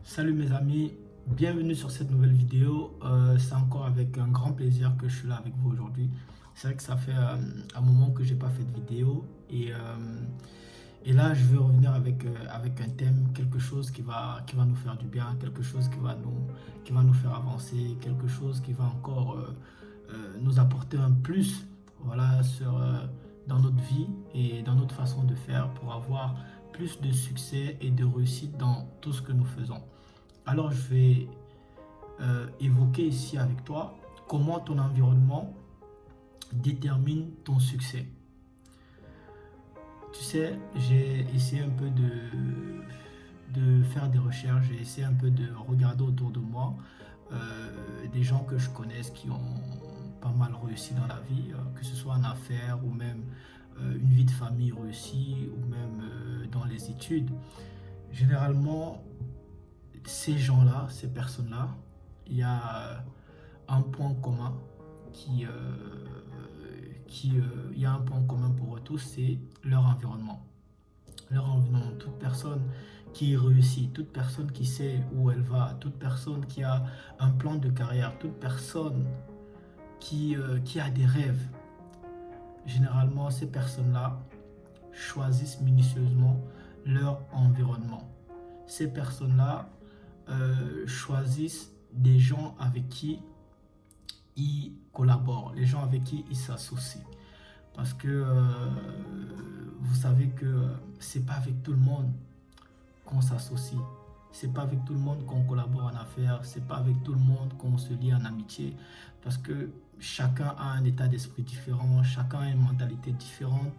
Salut mes amis, bienvenue sur cette nouvelle vidéo. C'est encore avec un grand plaisir que je suis là avec vous aujourd'hui. C'est vrai que ça fait un moment que j'ai pas fait de vidéo et là je veux revenir avec un thème, quelque chose qui va nous faire du bien, quelque chose qui va nous faire avancer, quelque chose qui va encore nous apporter un plus, voilà, dans notre vie et dans notre façon de faire pour avoir plus de succès et de réussite dans tout ce que nous faisons. Alors, je vais évoquer ici avec toi comment ton environnement détermine ton succès. Tu sais, j'ai essayé un peu de faire des recherches, j'ai essayé un peu de regarder autour de moi des gens que je connaisse qui ont pas mal réussi dans la vie, que ce soit en affaires ou même une vie de famille réussie ou même dans les études. Généralement, ces gens-là, ces personnes-là, il y a un point commun qui, euh, il y a un point commun pour eux tous, c'est leur environnement. Leur environnement, toute personne qui réussit, toute personne qui sait où elle va, toute personne qui a un plan de carrière, toute personne qui a des rêves, généralement ces personnes-là choisissent minutieusement leur environnement. Ces personnes-là choisissent des gens avec qui ils collaborent, les gens avec qui ils s'associent. Parce que vous savez que c'est pas avec tout le monde qu'on s'associe. C'est pas avec tout le monde qu'on collabore en affaires. C'est pas avec tout le monde qu'on se lie en amitié. Parce que chacun a un état d'esprit différent, chacun a une mentalité différente.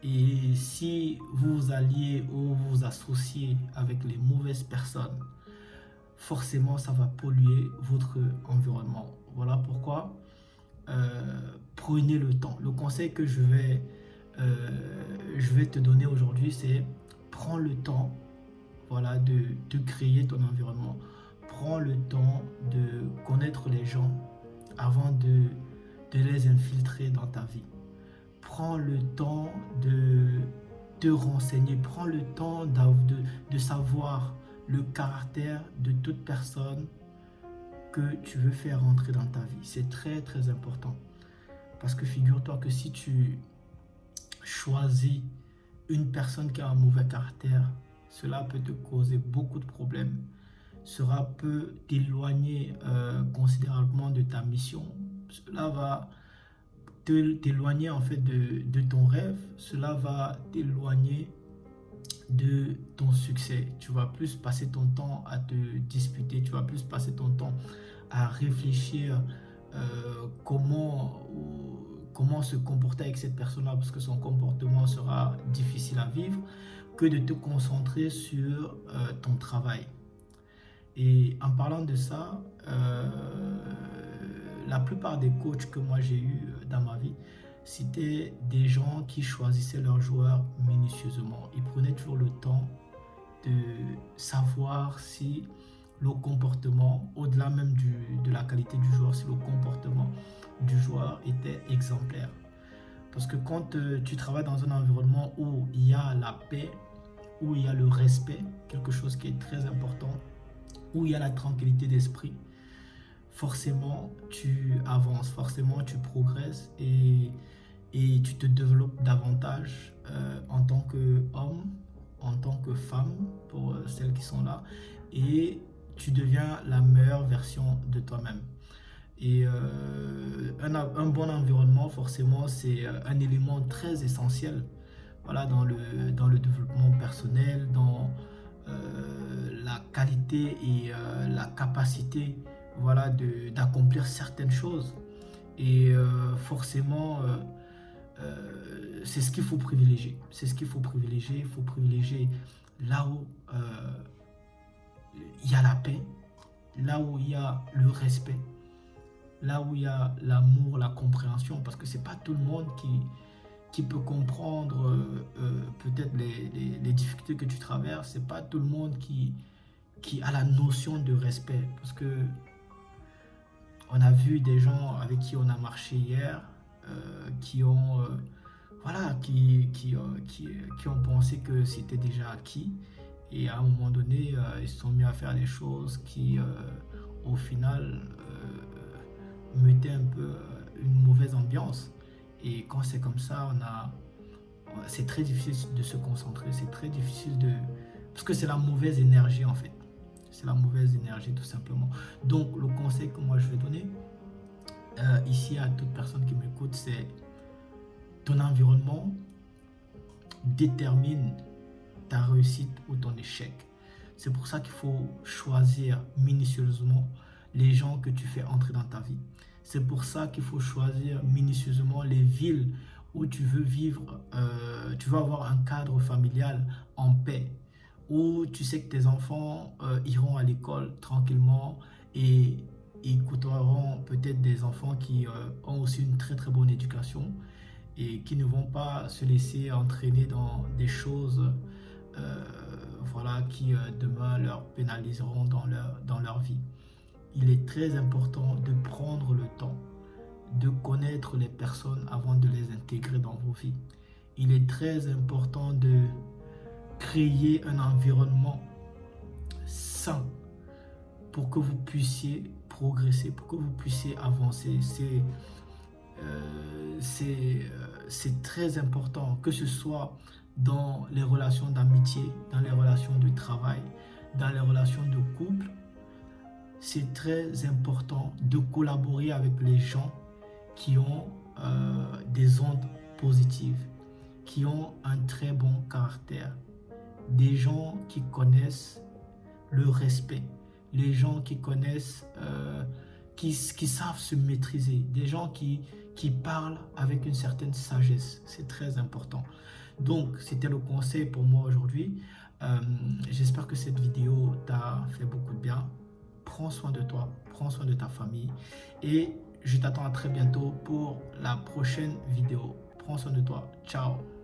Et si vous vous alliez ou vous vous associez avec les mauvaises personnes, forcément ça va polluer votre environnement. Voilà pourquoi prenez le temps. Le conseil que je vais te donner aujourd'hui, c'est prends le temps, voilà, de créer ton environnement. Prends le temps de connaître les gens avant de les infiltrer dans ta vie. Prends le temps de te renseigner, prends le temps de savoir le caractère de toute personne que tu veux faire rentrer dans ta vie. C'est très très important. Parce que figure-toi que si tu choisis une personne qui a un mauvais caractère, cela peut te causer beaucoup de problèmes. Cela peut t'éloigner considérablement de ta mission. Cela va t'éloigner en fait de ton rêve. Cela va t'éloigner de ton succès. Tu vas plus passer ton temps à te disputer, tu vas plus passer ton temps à réfléchir comment se comporter avec cette personne-là parce que son comportement sera difficile à vivre que de te concentrer sur ton travail. Et en parlant de ça, la plupart des coachs que moi j'ai eu dans ma vie, c'était des gens qui choisissaient leurs joueurs minutieusement. Ils prenaient toujours le temps de savoir si le comportement, au-delà même de la qualité du joueur, si le comportement du joueur était exemplaire. Parce que quand tu travailles dans un environnement où il y a la paix, où il y a le respect, quelque chose qui est très important, où il y a la tranquillité d'esprit, forcément tu avances, forcément tu progresses et tu te développes davantage en tant qu'homme, en tant que femme, pour celles qui sont là, et tu deviens la meilleure version de toi-même. Et un bon environnement, forcément, c'est un élément très essentiel, voilà, dans le développement personnel, dans la qualité et la capacité, voilà, d'accomplir certaines choses. Et forcément, c'est ce qu'il faut privilégier. C'est ce qu'il faut privilégier. Il faut privilégier là où il y a la paix, là où il y a le respect, là où il y a l'amour, la compréhension. Parce que c'est pas tout le monde qui peut comprendre peut-être les difficultés que tu traverses. C'est pas tout le monde qui a la notion de respect. Parce que on a vu des gens avec qui on a marché hier qui ont voilà, qui ont pensé que c'était déjà acquis. Et à un moment donné, ils se sont mis à faire des choses qui, au final, mettaient un peu une mauvaise ambiance. Et quand c'est comme ça, c'est très difficile de se concentrer, c'est très difficile de... Parce que c'est la mauvaise énergie en fait. C'est la mauvaise énergie tout simplement. Donc le conseil que moi je vais donner ici à toute personne qui m'écoute, c'est ton environnement détermine ta réussite ou ton échec. C'est pour ça qu'il faut choisir minutieusement les gens que tu fais entrer dans ta vie. C'est pour ça qu'il faut choisir minutieusement les villes où tu veux vivre, tu veux avoir un cadre familial en paix, où tu sais que tes enfants iront à l'école tranquillement et écouteront peut-être des enfants qui ont aussi une très très bonne éducation et qui ne vont pas se laisser entraîner dans des choses voilà, qui demain leur pénaliseront dans leur vie. Il est très important de prendre le temps de connaître les personnes avant de les intégrer dans vos vies. Il est très important de créer un environnement sain pour que vous puissiez progresser, pour que vous puissiez avancer. C'est très important, que ce soit dans les relations d'amitié, dans les relations de travail, dans les relations de couple. C'est très important de collaborer avec les gens qui ont des ondes positives, qui ont un très bon caractère, des gens qui connaissent le respect, les gens qui connaissent, qui savent se maîtriser, des gens qui parlent avec une certaine sagesse. C'est très important. Donc, c'était le conseil pour moi aujourd'hui. J'espère que cette vidéo t'a fait beaucoup de bien. Prends soin de toi, prends soin de ta famille et je t'attends à très bientôt pour la prochaine vidéo. Prends soin de toi. Ciao.